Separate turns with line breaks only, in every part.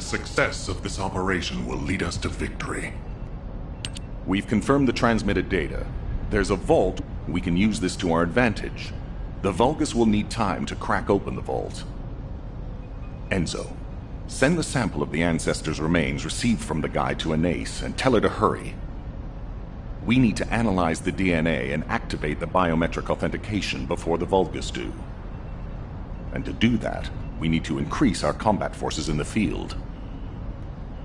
the success of this operation will lead us to victory.
We've confirmed the transmitted data. There's a vault. We can use this to our advantage. The Vulgus will need time to crack open the vault. Enzo, send the sample of the ancestors' remains received from the guide to Anais and tell her to hurry. We need to analyze the DNA and activate the biometric authentication before the Vulgus do. And to do that, we need to increase our combat forces in the field.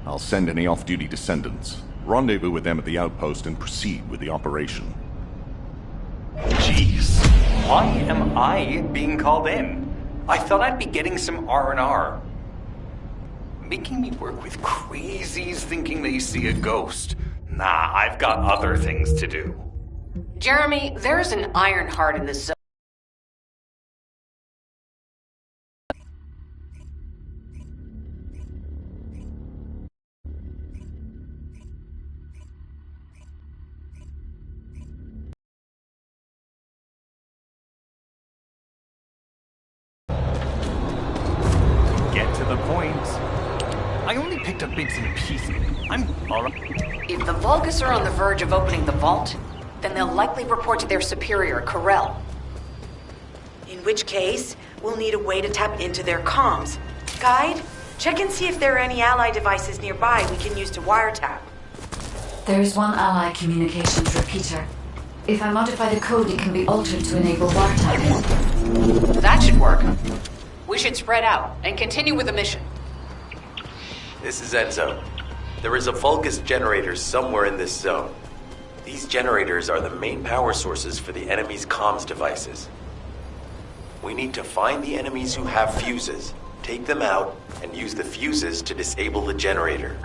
I'll send any off-duty descendants, rendezvous with them at the outpost, and proceed with the operation.
Jeez, why am I being called in? I thought I'd be getting some R&R. Making me work with crazies thinking they see a ghost. Nah, I've got other things to do.
Jeremy, there's an Ironheart in this zone.
Get to the point. I only picked up bits and pieces. I'm alright.
If the Vulgus are on the verge of opening the vault, then they'll likely report to their superior, Corel.
In which case, we'll need a way to tap into their comms. Guide, check and see if there are any ally devices nearby we can use to wiretap.
There is one ally communications repeater. If I modify the code, it can be altered to enable wiretapping.
That should work. We should spread out and continue with the mission.
This is Enzo. There is a Vulgus generator somewhere in this zone. These generators are the main power sources for the enemy's comms devices. We need to find the enemies who have fuses, take them out, and use the fuses to disable the generator.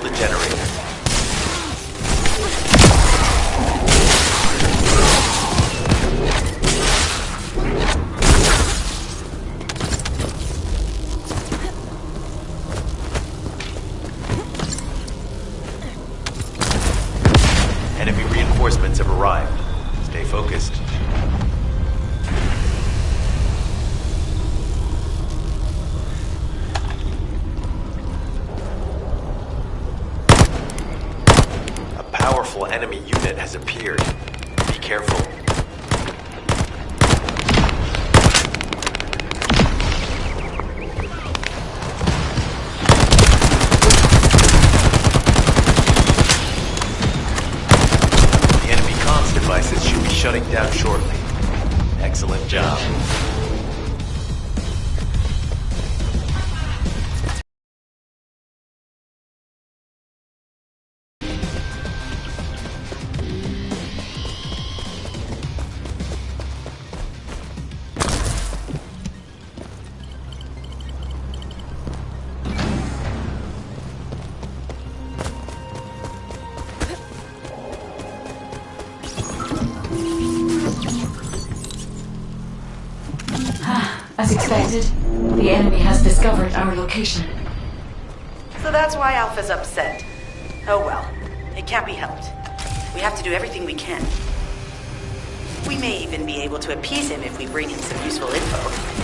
the generator. Enemy reinforcements have arrived. Stay focused. A powerful enemy unit has appeared. Be careful. Devices should be shutting down shortly. Excellent job.
As expected, the enemy has discovered our location.
So that's why Alpha's upset. Oh well, it can't be helped. We have to do everything we can. We may even be able to appease him if we bring him some useful info.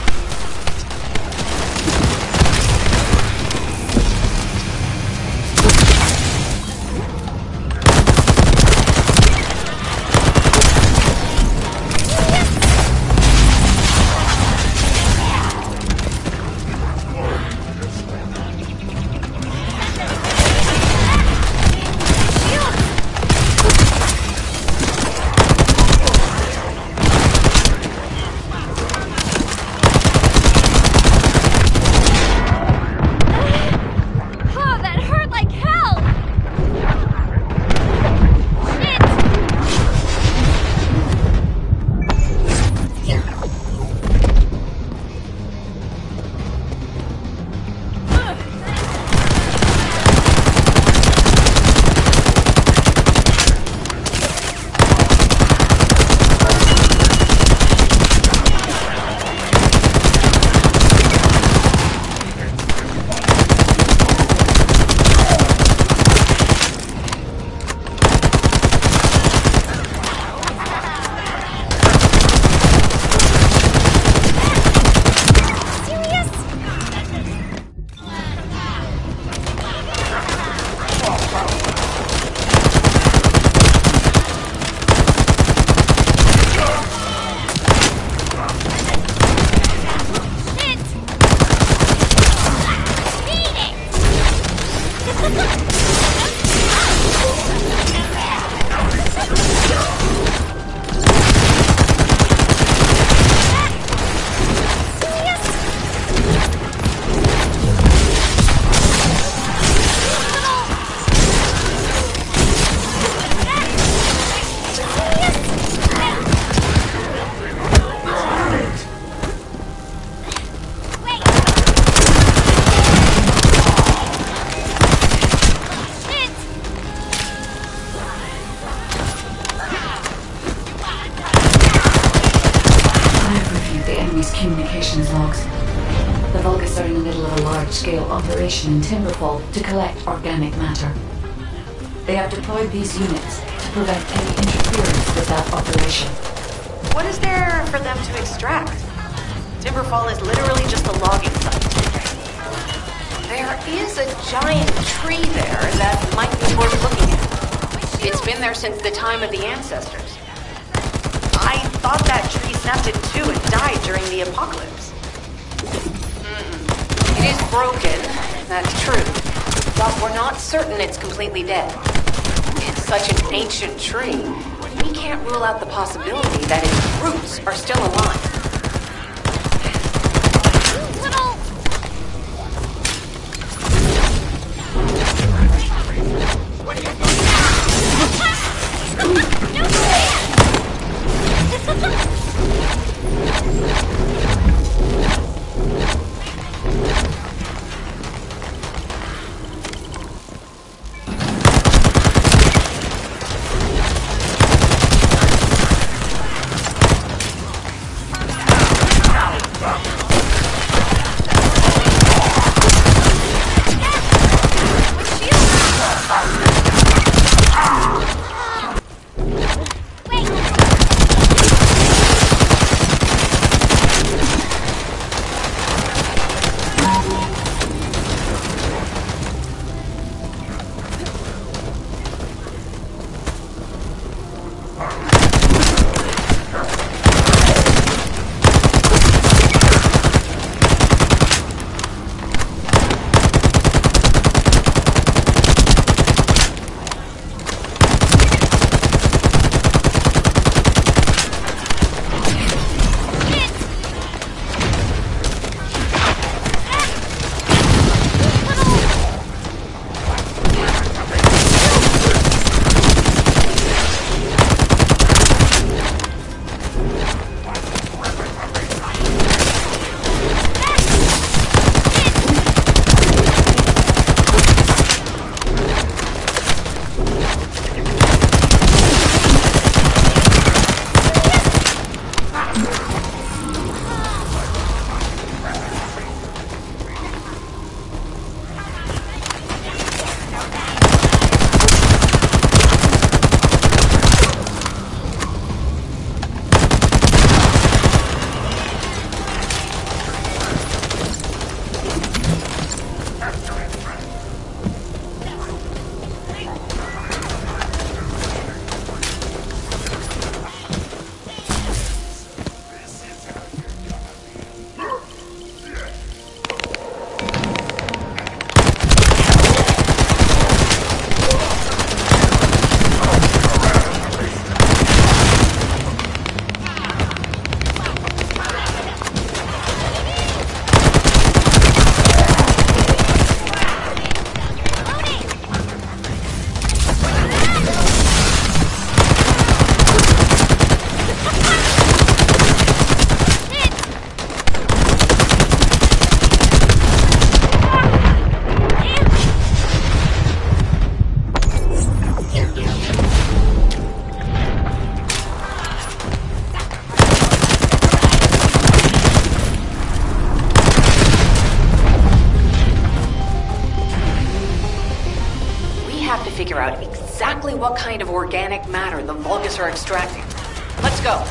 Communications logs. The Vulgus are in the middle of a large-scale operation in Timberfall to collect organic matter. They have deployed these units to prevent any interference with that operation.
What is there for them to extract? Timberfall is literally just a logging site.
There is a giant tree there that might be worth looking at. It's been there since the time of the ancestors.
I thought that tree snapped in two and died during the apocalypse.
It is broken, that's true. But we're not certain it's completely dead. It's such an ancient tree, we can't rule out the possibility that its roots are still alive. have to figure out exactly what kind of organic matter the Vulgus are extracting. Let's go.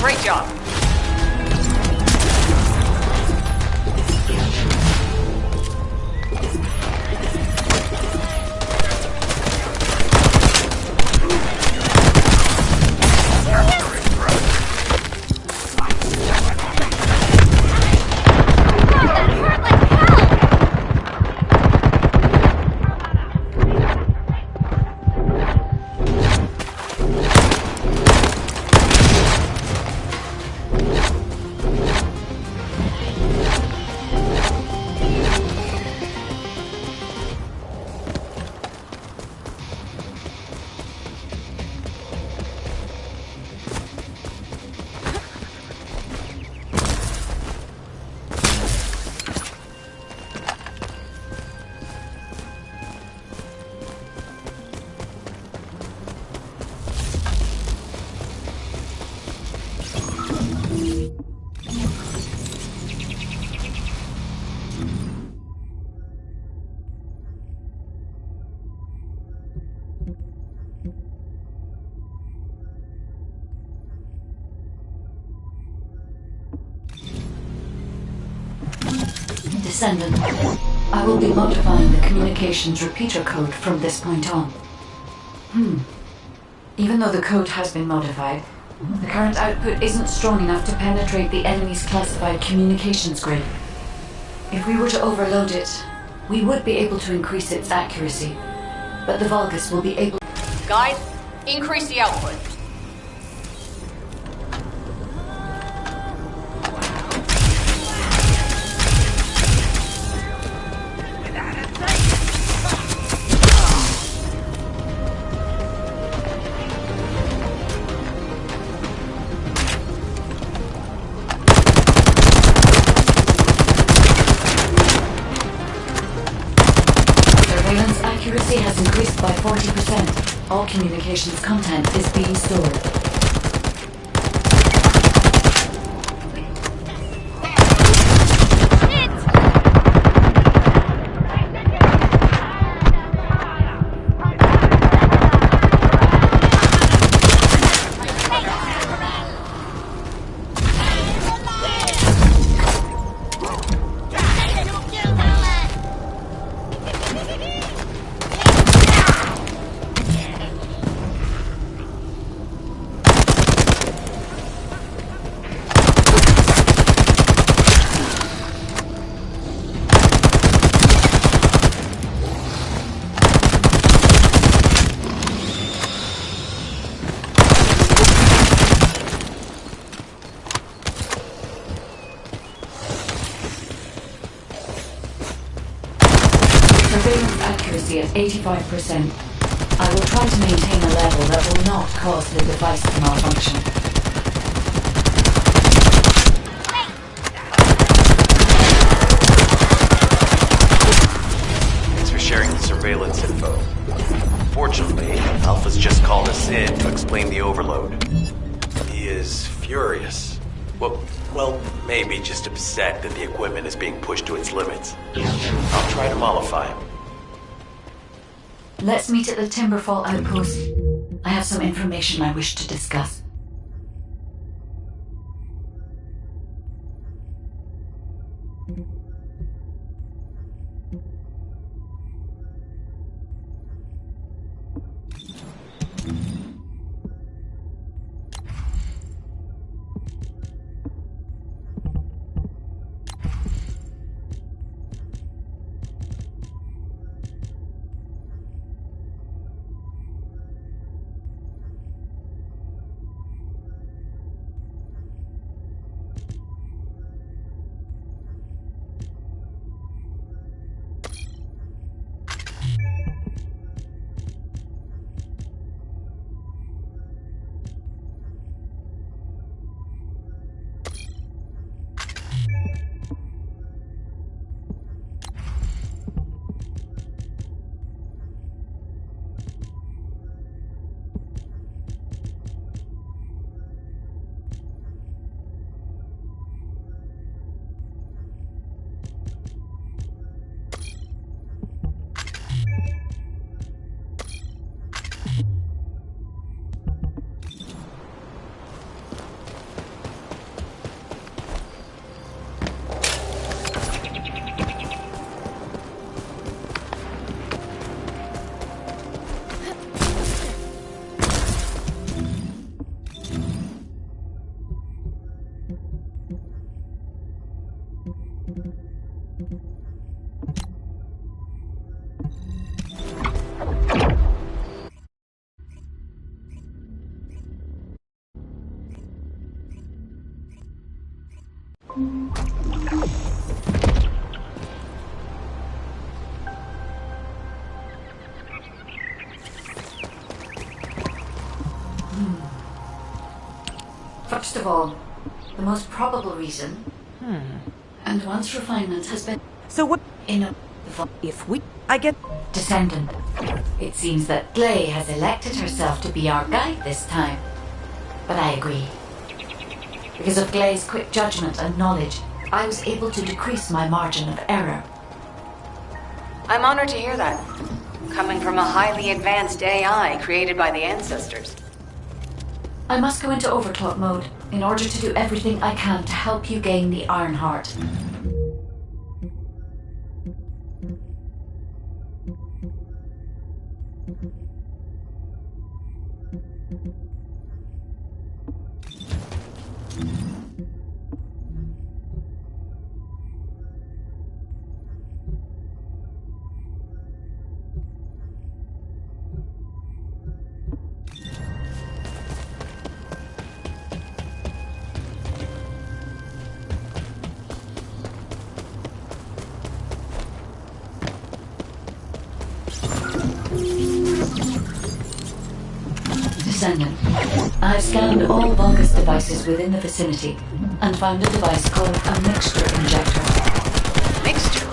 Great job.
Descendant, I will be modifying the communications repeater code from this point on. Even though the code has been modified, the current output isn't strong enough to penetrate the enemy's classified communications grid. If we were to overload it, we would be able to increase its accuracy, but the Vulgus will be able...
Guys, increase the output.
Surveillance accuracy has increased by 40%. All communications content is being stored. Surveillance accuracy at 85%. I will try to maintain a level that will not cause the device to malfunction.
explain the overload. He is furious. Well, maybe just upset that the equipment is being pushed to its limits. I'll try to mollify him.
Let's meet at the Timberfall outpost. I have some information I wish to discuss. First of all, the most probable reason, and once refinement has been
So what
in a
if I get...
descendant, it seems that Gley has elected herself to be our guide this time. But I agree. Because of Gley's quick judgment and knowledge, I was able to decrease my margin of error.
I'm honored to hear that. Coming from a highly advanced AI created by the ancestors.
I must go into overclock mode in order to do everything I can to help you gain the Iron Heart. Descendant, I've scanned all Vulgus devices within the vicinity and found a device called a mixture injector.
Mixture?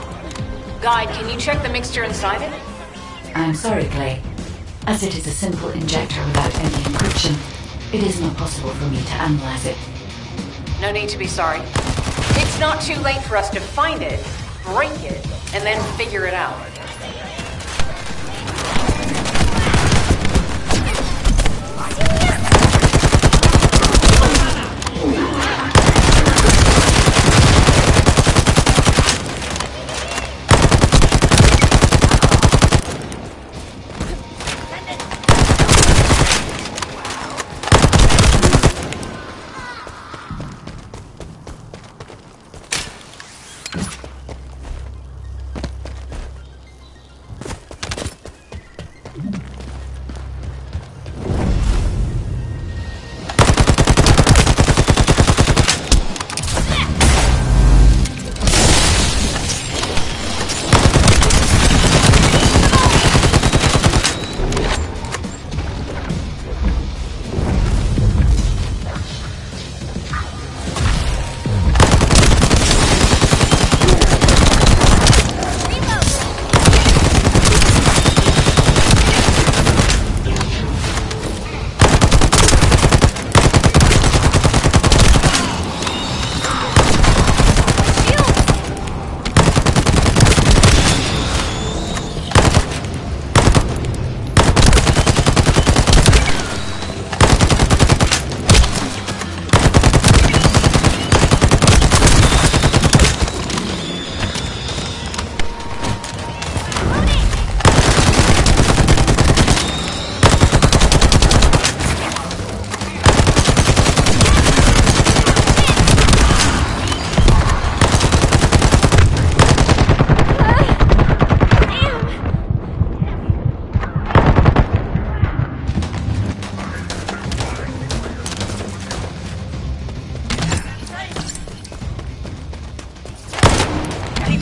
Guide, can you check the mixture inside it?
I'm sorry, Gley. As it is a simple injector without any encryption, it is not possible for me to analyze it.
No need to be sorry. It's not too late for us to find it, break it, and then figure it out.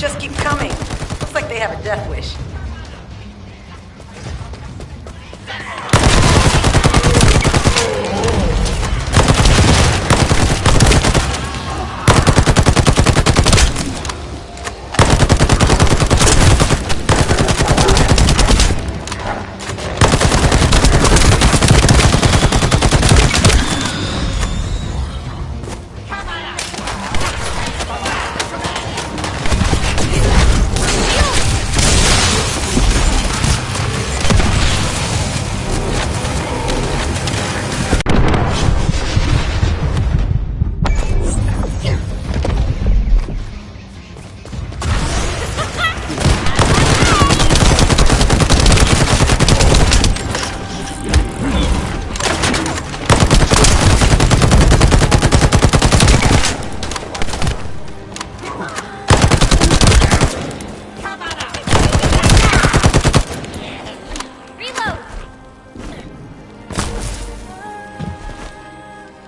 just keep coming. Looks like they have a death wish.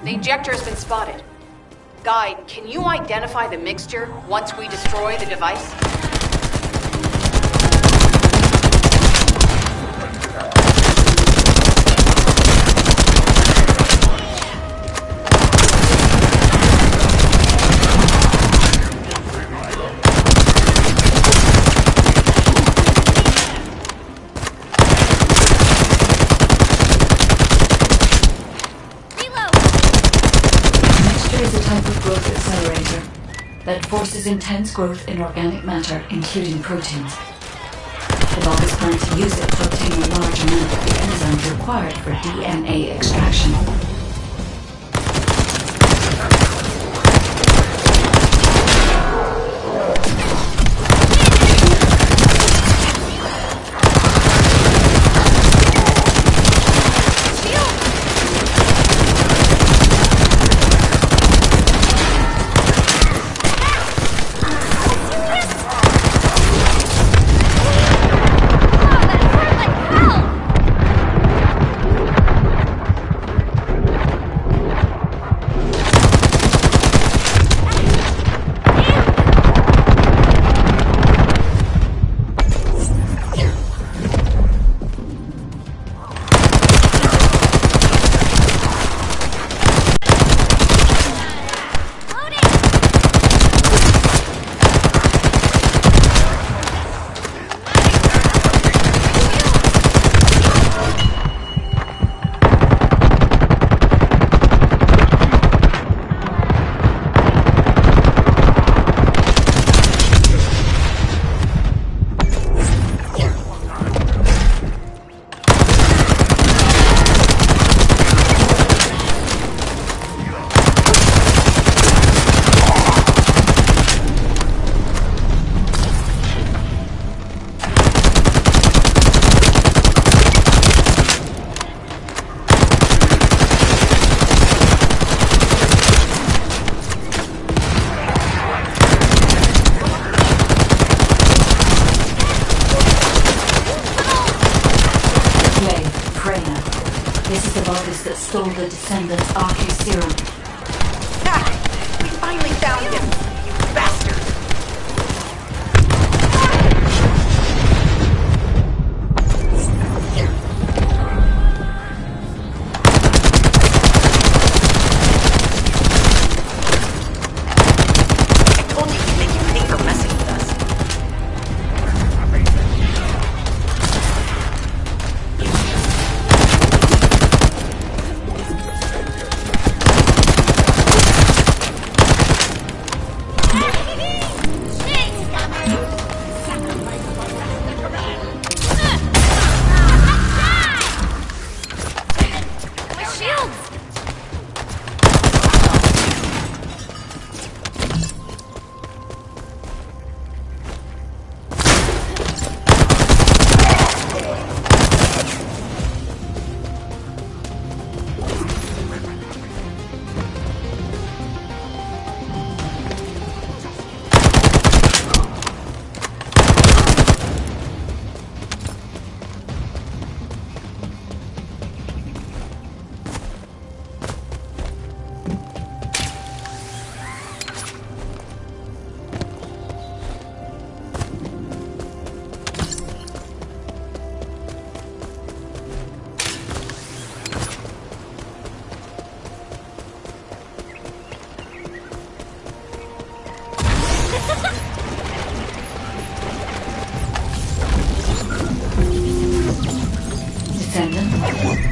The injector has been spotted. Guide, can you identify the mixture once we destroy the device?
That forces intense growth in organic matter, including proteins. The Vulgus plan to use it to obtain a large amount of the enzymes required for DNA extraction. That stole the Descendants' Arche serum.
Ha! We finally found him, you bastard! I told you he'd make you pay for messing with us.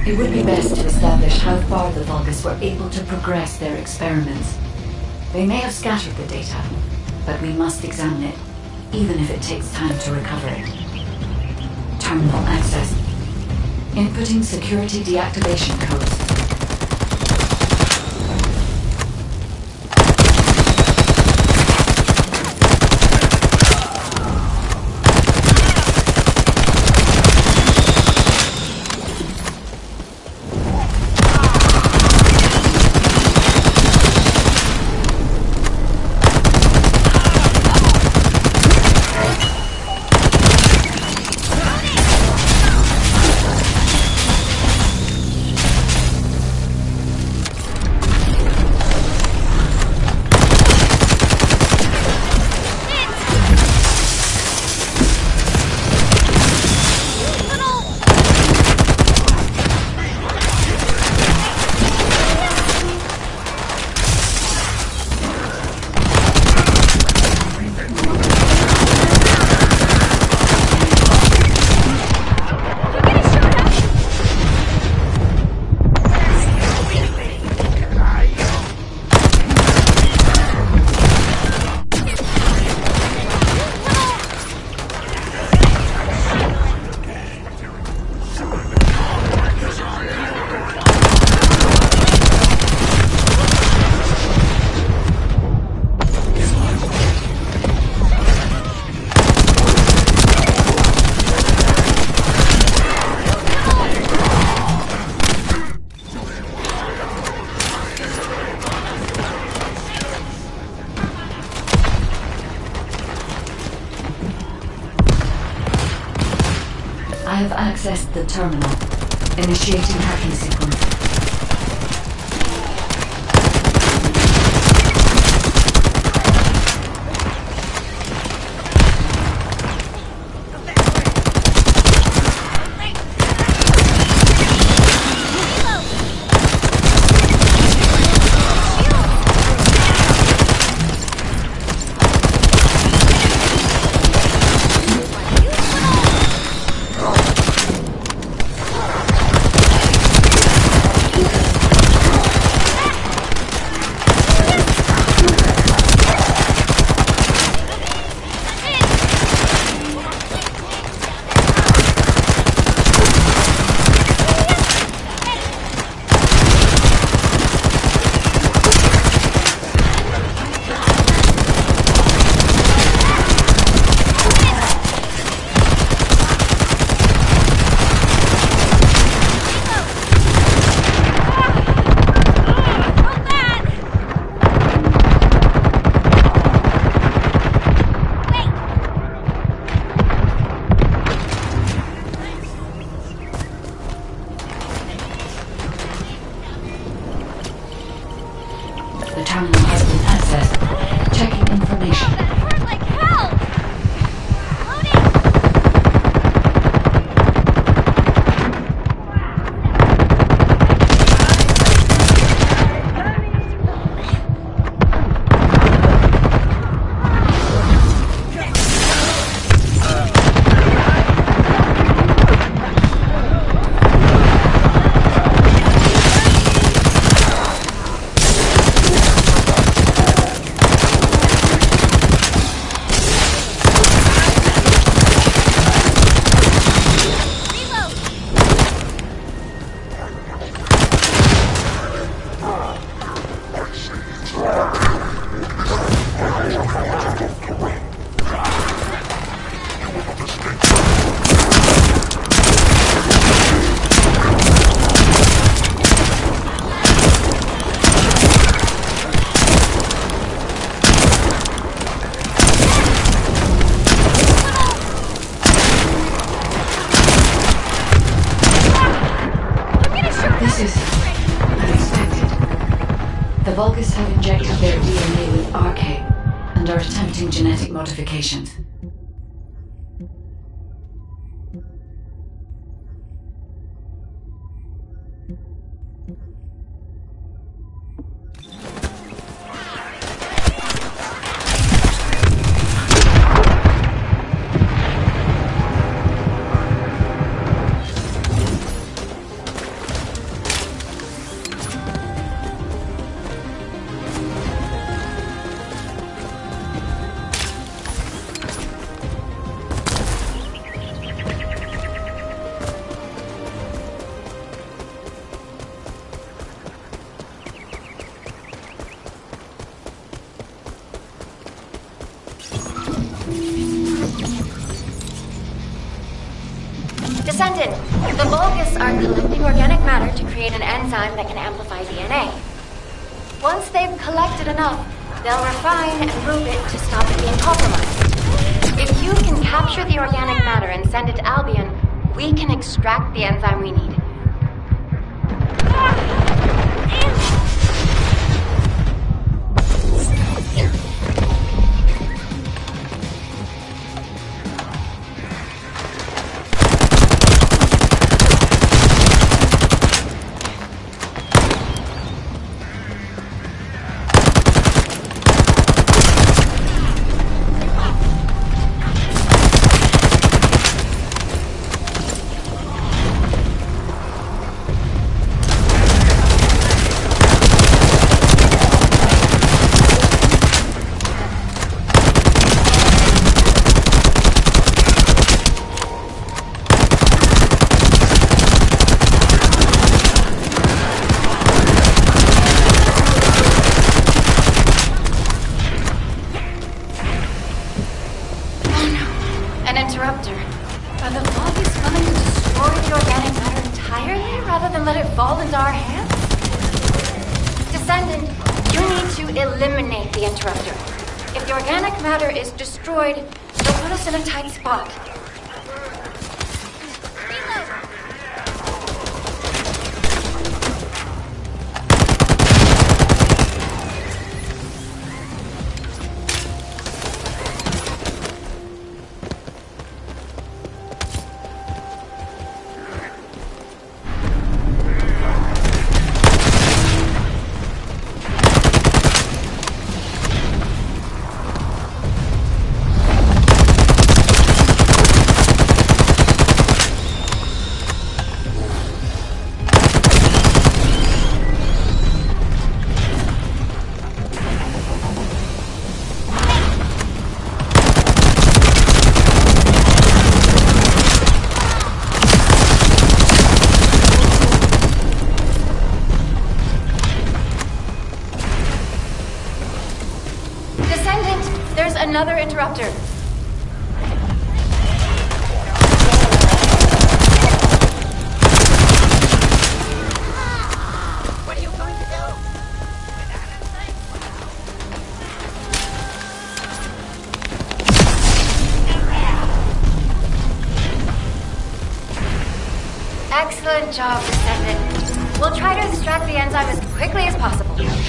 It would be best to establish how far the Vulgus were able to progress their experiments. They may have scattered the data, but we must examine it, even if it takes time to recover it. Terminal access. Inputting security deactivation codes. I have accessed the terminal. Initiating hacking sequence. The terminal has been accessed. Checking information.
Hurt like hell!
The Vulgus have injected their DNA with Arcane and are attempting genetic modifications.
The Vulgus are collecting organic matter to create an enzyme that can amplify DNA. Once they've collected enough, they'll refine and move it to stop it being compromised. If you can capture the organic matter and send it to Albion, we can extract the enzyme we need. Eliminate the interrupter. If the organic matter is destroyed, it'll put us in a tight spot. Another interrupter. What are you going to do? Excellent job, Descendant. We'll try to extract the enzyme as quickly as possible.